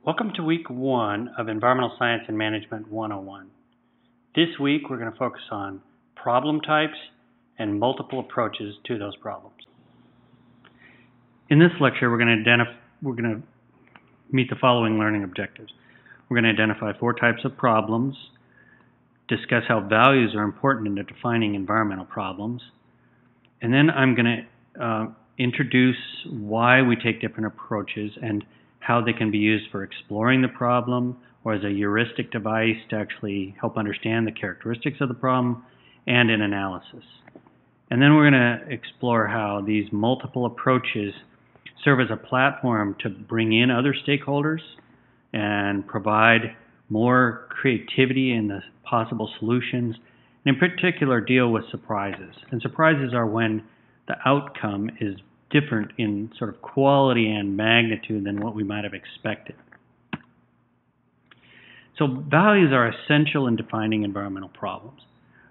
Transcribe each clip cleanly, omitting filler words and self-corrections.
Welcome to week 1 of Environmental Science and Management 101. This week we're going to focus on problem types and multiple approaches to those problems. In this lecture we're going to meet the following learning objectives. We're going to identify 4 types of problems, discuss how values are important in defining environmental problems, and then I'm going to introduce why we take different approaches and how they can be used for exploring the problem or as a heuristic device to actually help understand the characteristics of the problem and in analysis. And then we're going to explore how these multiple approaches serve as a platform to bring in other stakeholders and provide more creativity in the possible solutions, and in particular deal with surprises. And surprises are when the outcome is different in sort of quality and magnitude than what we might have expected. So values are essential in defining environmental problems.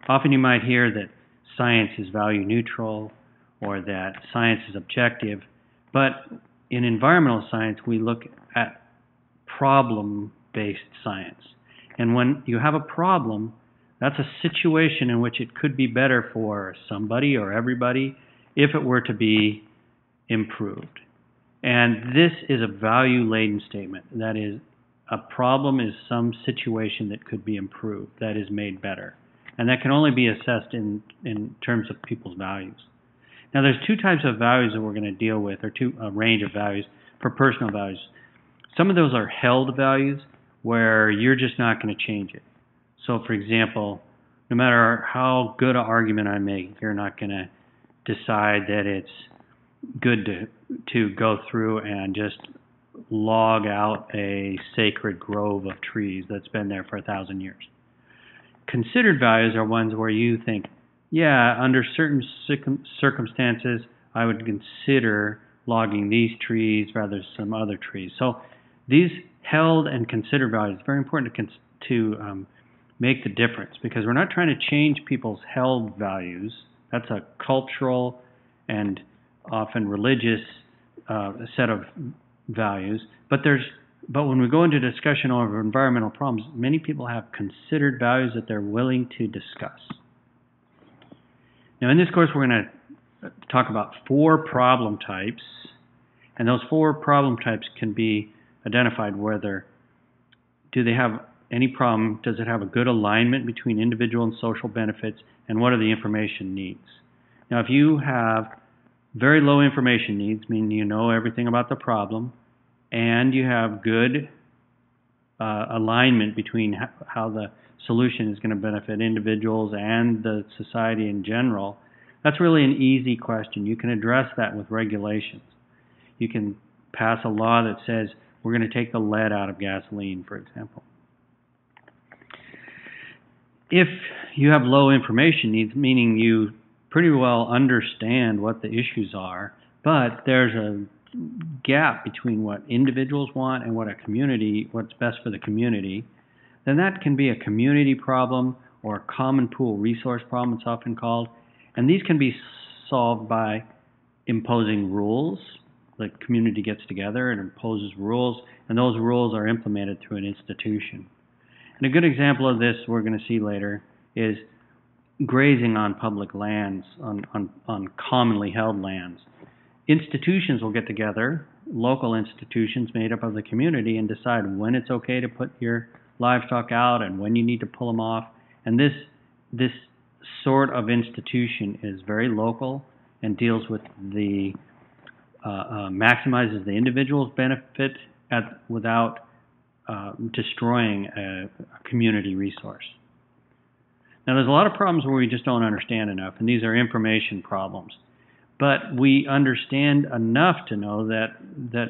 Often you might hear that science is value neutral or that science is objective, but in environmental science we look at problem-based science. And when you have a problem, that's a situation in which it could be better for somebody or everybody if it were to be improved. And this is a value-laden statement. That is, a problem is some situation that could be improved, that is made better. And that can only be assessed in terms of people's values. Now there's 2 types of values that we're going to deal with, or a range of values for personal values. Some of those are held values where you're just not going to change it. So for example, no matter how good an argument I make, you're not going to decide that it's good to go through and just log out a sacred grove of trees that's been there for 1,000 years. Considered values are ones where you think, yeah, under certain circumstances, I would consider logging these trees rather than some other trees. So these held and considered values, it's very important to make the difference, because we're not trying to change people's held values. That's a cultural and often religious set of values, but when we go into discussion over environmental problems, many people have considered values that they're willing to discuss. Now in this course we're going to talk about 4 problem types, and those 4 problem types can be identified whether do they have any problem, does it have a good alignment between individual and social benefits, and what are the information needs. Now if you have very low information needs, meaning you know everything about the problem, and you have good alignment between how the solution is going to benefit individuals and the society in general, that's really an easy question. You can address that with regulations. You can pass a law that says we're going to take the lead out of gasoline, for example. If you have low information needs, meaning you pretty well understand what the issues are, but there's a gap between what individuals want and what's best for the community, then that can be a community problem or a common pool resource problem, it's often called. And these can be solved by imposing rules. The community gets together and imposes rules, and those rules are implemented through an institution. And a good example of this we're going to see later is grazing on public lands, on commonly held lands. Institutions will get together, local institutions made up of the community, and decide when it's okay to put your livestock out and when you need to pull them off. And this sort of institution is very local and deals with the maximizes the individual's benefit without destroying a community resource. Now there's a lot of problems where we just don't understand enough, and these are information problems. But we understand enough to know that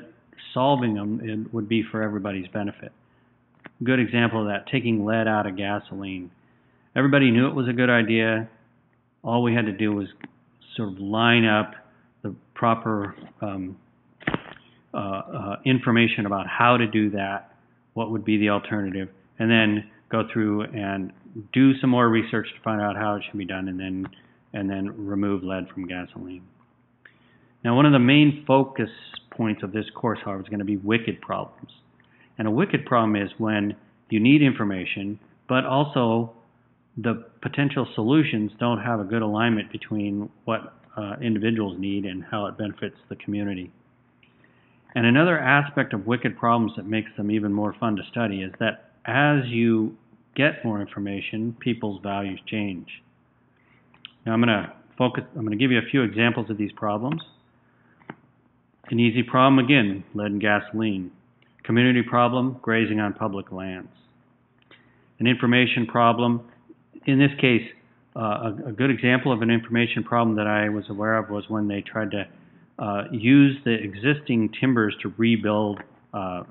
solving them would be for everybody's benefit. A good example of that, taking lead out of gasoline. Everybody knew it was a good idea. All we had to do was sort of line up the proper information about how to do that, what would be the alternative, and then go through and do some more research to find out how it should be done, and then remove lead from gasoline. Now one of the main focus points of this course, however, is going to be wicked problems. And a wicked problem is when you need information, but also the potential solutions don't have a good alignment between what individuals need and how it benefits the community. And another aspect of wicked problems that makes them even more fun to study is that as you get more information, people's values change. Now I'm going to give you a few examples of these problems. An easy problem, again, lead and gasoline. Community problem, grazing on public lands. An information problem, in this case, a good example of an information problem that I was aware of was when they tried to use the existing timbers to rebuild a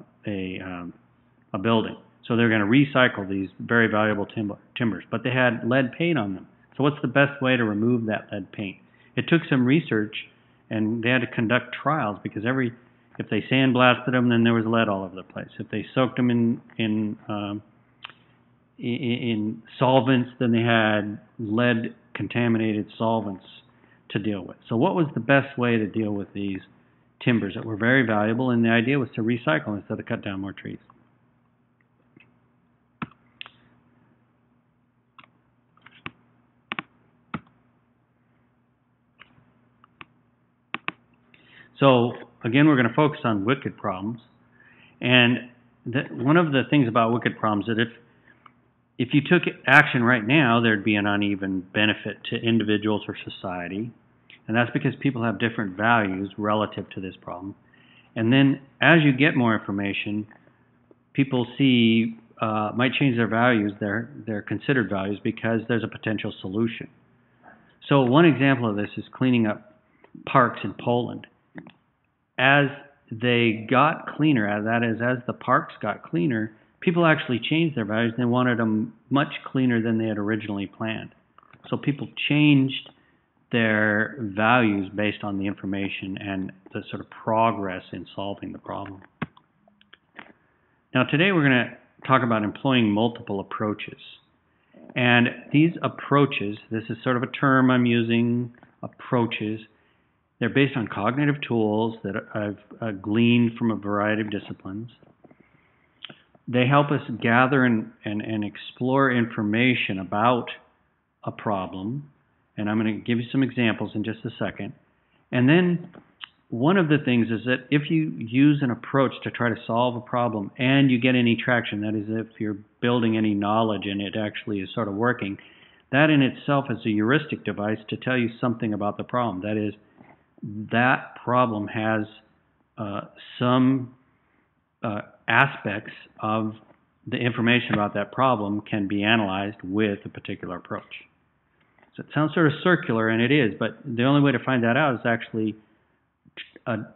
building. So they're going to recycle these very valuable timbers, but they had lead paint on them. So what's the best way to remove that lead paint? It took some research, and they had to conduct trials because if they sandblasted them, then there was lead all over the place. If they soaked them in solvents, then they had lead-contaminated solvents to deal with. So what was the best way to deal with these timbers that were very valuable? And the idea was to recycle instead of cut down more trees. So again, we're going to focus on wicked problems. And one of the things about wicked problems is that if you took action right now, there'd be an uneven benefit to individuals or society. And that's because people have different values relative to this problem. And then as you get more information, people might change their values, their considered values, because there's a potential solution. So one example of this is cleaning up parks in Poland. As they got cleaner, as the parks got cleaner, people actually changed their values. They wanted them much cleaner than they had originally planned. So people changed their values based on the information and the sort of progress in solving the problem. Now today we're going to talk about employing multiple approaches. And these approaches, this is sort of a term I'm using, approaches, they're based on cognitive tools that I've gleaned from a variety of disciplines. They help us gather and explore information about a problem. And I'm going to give you some examples in just a second. And then one of the things is that if you use an approach to try to solve a problem and you get any traction, that is if you're building any knowledge and it actually is sort of working, that in itself is a heuristic device to tell you something about the problem. That is, that problem has some aspects of the information about that problem can be analyzed with a particular approach. So it sounds sort of circular, and it is, but the only way to find that out is actually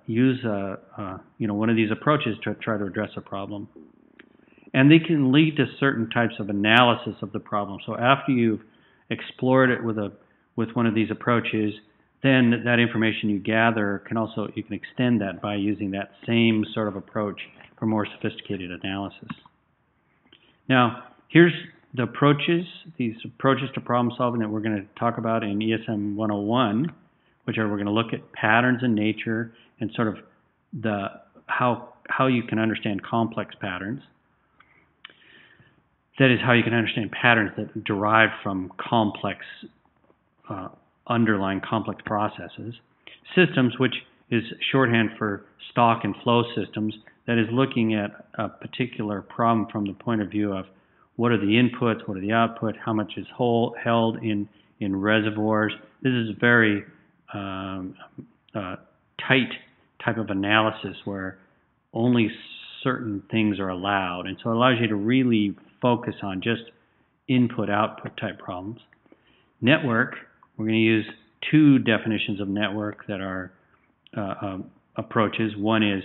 use one of these approaches to try to address a problem. And they can lead to certain types of analysis of the problem. So after you've explored it with one of these approaches, then that information you gather you can extend that by using that same sort of approach for more sophisticated analysis. Now, here's the approaches, these approaches to problem solving that we're going to talk about in esm101, which are we're going to look at patterns in nature and sort of how you can understand complex patterns. That is, how you can understand patterns that derive from complex underlying complex processes. Systems, which is shorthand for stock and flow systems, that is looking at a particular problem from the point of view of what are the inputs, what are the outputs, how much is held in reservoirs. This is a very tight type of analysis where only certain things are allowed, and so it allows you to really focus on just input-output type problems. Network, we're going to use two definitions of network that are approaches. One is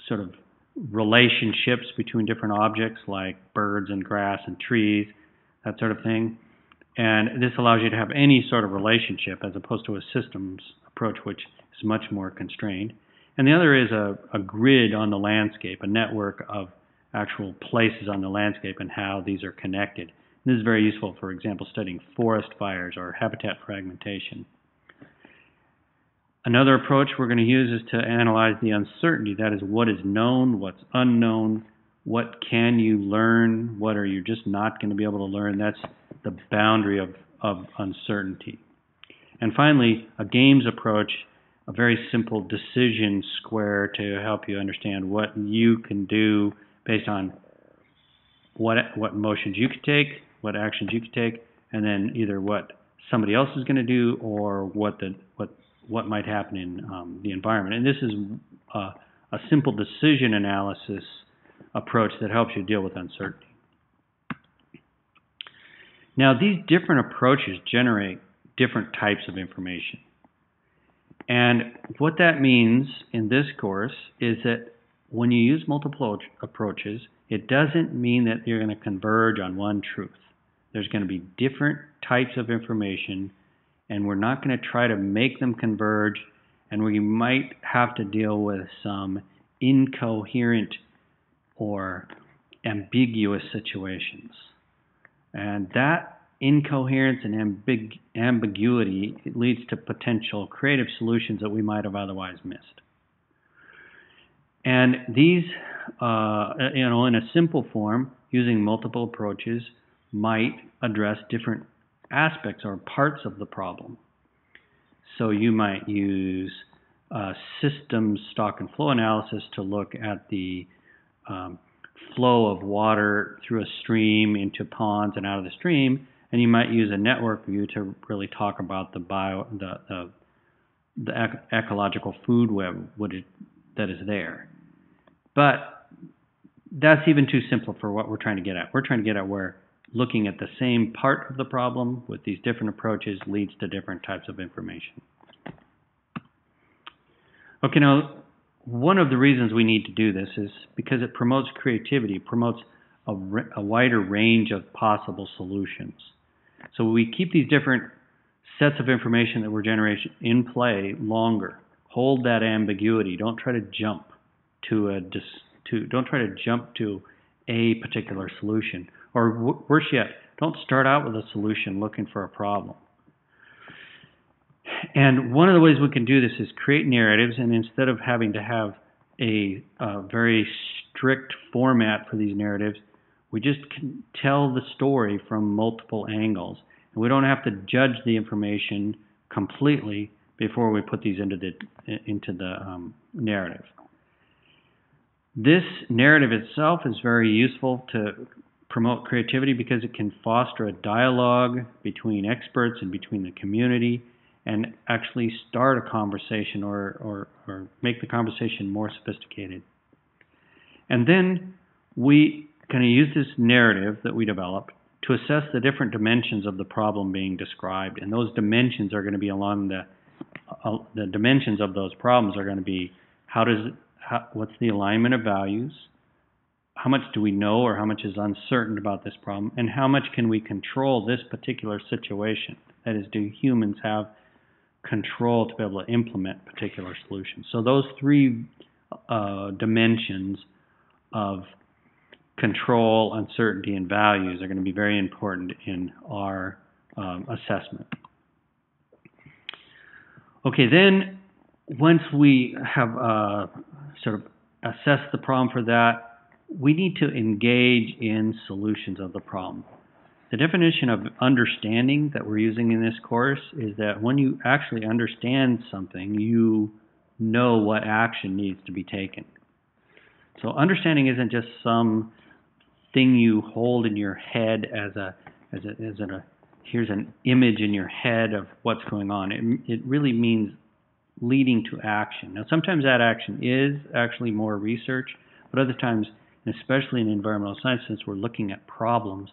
sort of relationships between different objects like birds and grass and trees, that sort of thing. And this allows you to have any sort of relationship as opposed to a systems approach, which is much more constrained. And the other is a grid on the landscape, a network of actual places on the landscape and how these are connected. This is very useful, for example, studying forest fires or habitat fragmentation. Another approach we're going to use is to analyze the uncertainty. That is, what is known, what's unknown, what can you learn, what are you just not going to be able to learn. That's the boundary of uncertainty. And finally, a games approach, a very simple decision square to help you understand what you can do based on what motions you could take, what actions you could take, and then either what somebody else is going to do or what might happen in the environment. And this is a simple decision analysis approach that helps you deal with uncertainty. Now, these different approaches generate different types of information. And what that means in this course is that when you use multiple approaches, it doesn't mean that you're going to converge on one truth. There's going to be different types of information, and we're not going to try to make them converge, and we might have to deal with some incoherent or ambiguous situations. And that incoherence and ambiguity leads to potential creative solutions that we might have otherwise missed. And these, in a simple form, using multiple approaches, might address different aspects or parts of the problem. So you might use systems stock and flow analysis to look at the flow of water through a stream into ponds and out of the stream, and you might use a network view to really talk about the ecological food web that is there. But that's even too simple for what we're trying to get at. We're trying to get at where looking at the same part of the problem with these different approaches leads to different types of information. Okay, now, one of the reasons we need to do this is because it promotes creativity, it promotes a wider range of possible solutions. So we keep these different sets of information that we're generating in play longer. Hold that ambiguity. Don't try to jump to a particular solution. Or worse yet, don't start out with a solution looking for a problem. And one of the ways we can do this is create narratives, and instead of having to have a very strict format for these narratives, we just can tell the story from multiple angles. And we don't have to judge the information completely before we put these into the narrative. This narrative itself is very useful to promote creativity because it can foster a dialogue between experts and between the community and actually start a conversation or make the conversation more sophisticated. And then we can use this narrative that we develop to assess the different dimensions of the problem being described. And those dimensions are going to be along the dimensions of those problems are going to be what's the alignment of values, how much do we know or how much is uncertain about this problem, and how much can we control this particular situation? That is, do humans have control to be able to implement particular solutions? So those three dimensions of control, uncertainty, and values are going to be very important in our assessment. Okay, then once we have sort of assessed the problem for that, we need to engage in solutions of the problem. The definition of understanding that we're using in this course is that when you actually understand something, you know what action needs to be taken. So understanding isn't just some thing you hold in your head here's an image in your head of what's going on. It really means leading to action. Now, sometimes that action is actually more research, but other times, especially in environmental science, since we're looking at problems,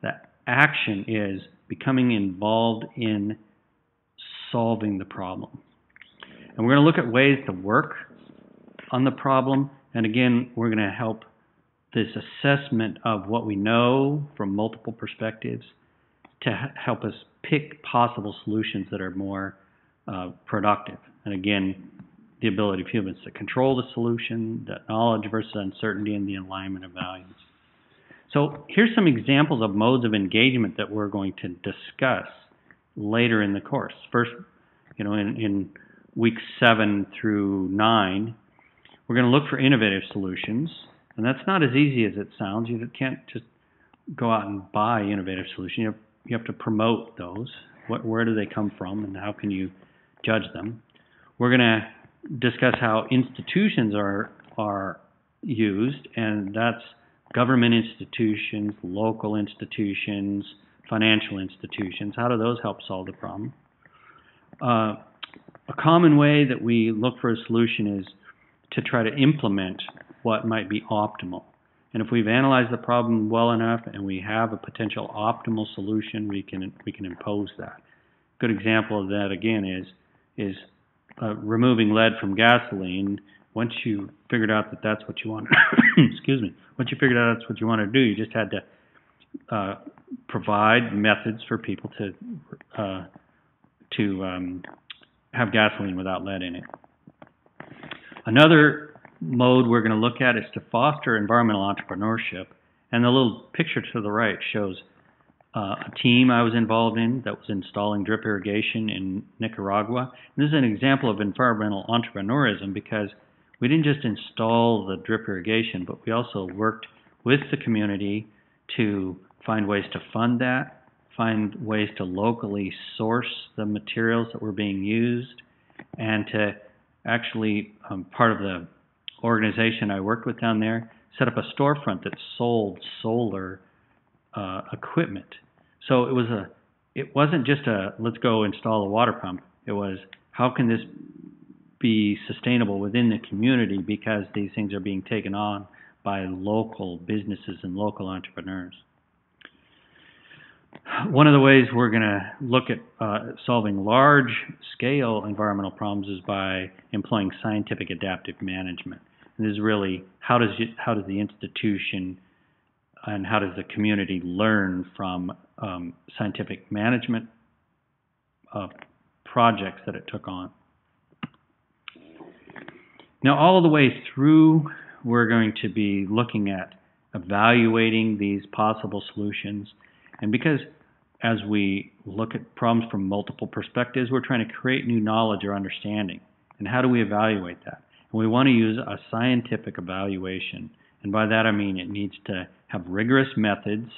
that action is becoming involved in solving the problem. And we're going to look at ways to work on the problem. And again, we're going to help this assessment of what we know from multiple perspectives to help us pick possible solutions that are more productive. And again, the ability of humans to control the solution, the knowledge versus uncertainty, and the alignment of values. So here's some examples of modes of engagement that we're going to discuss later in the course. First, in weeks 7 through 9, we're going to look for innovative solutions. And that's not as easy as it sounds. You can't just go out and buy innovative solutions. You have to promote those. Where do they come from, and how can you judge them? We're going to discuss how institutions are used, and that's government institutions, local institutions, financial institutions. How do those help solve the problem? A common way that we look for a solution is to try to implement what might be optimal. And if we've analyzed the problem well enough and we have a potential optimal solution, we can impose that. A good example of that again is removing lead from gasoline. Once you figured out that that's what you want, excuse me. Once you figured out that's what you want to do, you just had to provide methods for people to have gasoline without lead in it. Another mode we're going to look at is to foster environmental entrepreneurship. And the little picture to the right shows a team I was involved in that was installing drip irrigation in Nicaragua. And this is an example of environmental entrepreneurism because we didn't just install the drip irrigation, but we also worked with the community to find ways to fund that, find ways to locally source the materials that were being used, and to actually, part of the organization I worked with down there, set up a storefront that sold solar equipment. So it wasn't just a let's go install a water pump. It was how can this be sustainable within the community because these things are being taken on by local businesses and local entrepreneurs. One of the ways we're going to look at solving large-scale environmental problems is by employing scientific adaptive management. And this is really how does the institution and how does the community learn from scientific management projects that it took on. Now, all of the way through, we're going to be looking at evaluating these possible solutions. And because as we look at problems from multiple perspectives, we're trying to create new knowledge or understanding. And how do we evaluate that? And we want to use a scientific evaluation. And by that I mean it needs to have rigorous methods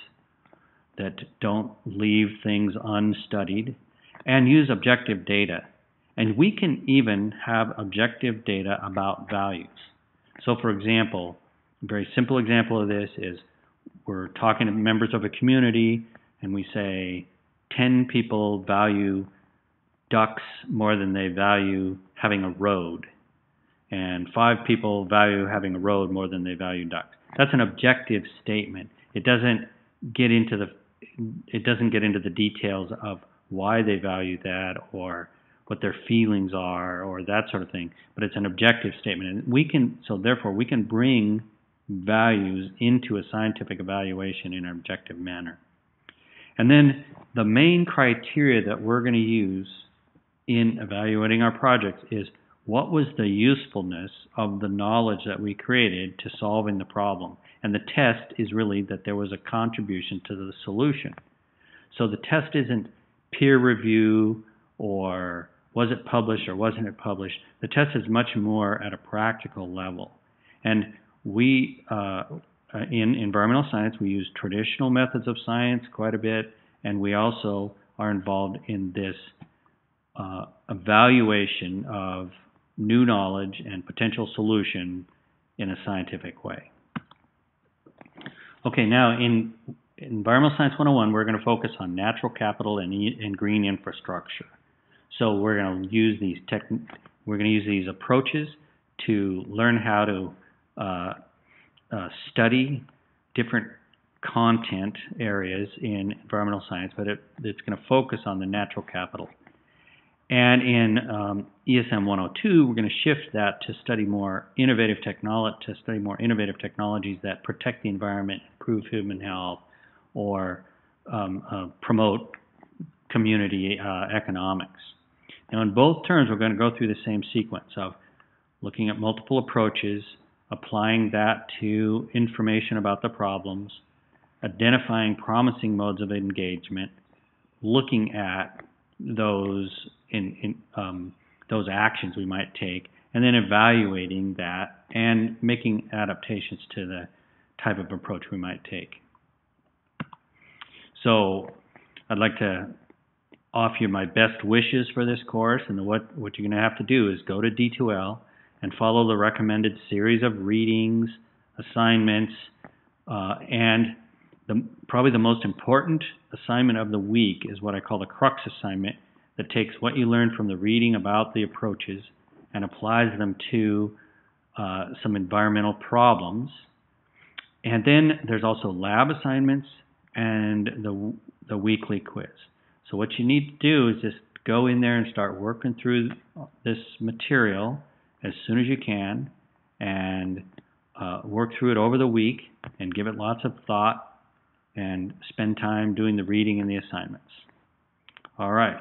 that don't leave things unstudied and use objective data. And we can even have objective data about values. So for example, a very simple example of this is we're talking to members of a community and we say 10 people value ducks more than they value having a road, and 5 people value having a road more than they value ducks. That's an objective statement. It doesn't get into the details of why they value that or what their feelings are or that sort of thing, but it's an objective statement. And therefore we can bring values into a scientific evaluation in an objective manner. And then the main criteria that we're going to use in evaluating our projects is what was the usefulness of the knowledge that we created to solving the problem. And the test is really that there was a contribution to the solution. So the test isn't peer review or was it published or wasn't it published. The test is much more at a practical level. And we, in environmental science, we use traditional methods of science quite a bit, and we also are involved in this evaluation of new knowledge and potential solution in a scientific way. Okay, now in Environmental Science 101, we're going to focus on natural capital and green infrastructure. So we're going to use these approaches to learn how to study different content areas in environmental science, but it's going to focus on the natural capital. And in esm101, we're going to shift that to study more innovative technologies that protect the environment, improve human health, or promote community economics. Now, in both terms, we're going to go through the same sequence of looking at multiple approaches, applying that to information about the problems, identifying promising modes of engagement, looking at those those actions we might take, and then evaluating that and making adaptations to the type of approach we might take. So I'd like to offer you my best wishes for this course, and what you're going to have to do is go to D2L and follow the recommended series of readings, assignments, and probably the most important assignment of the week is what I call the crux assignment, that takes what you learned from the reading about the approaches and applies them to some environmental problems. And then there's also lab assignments and the weekly quiz. So what you need to do is just go in there and start working through this material as soon as you can, and work through it over the week and give it lots of thought and spend time doing the reading and the assignments. All right.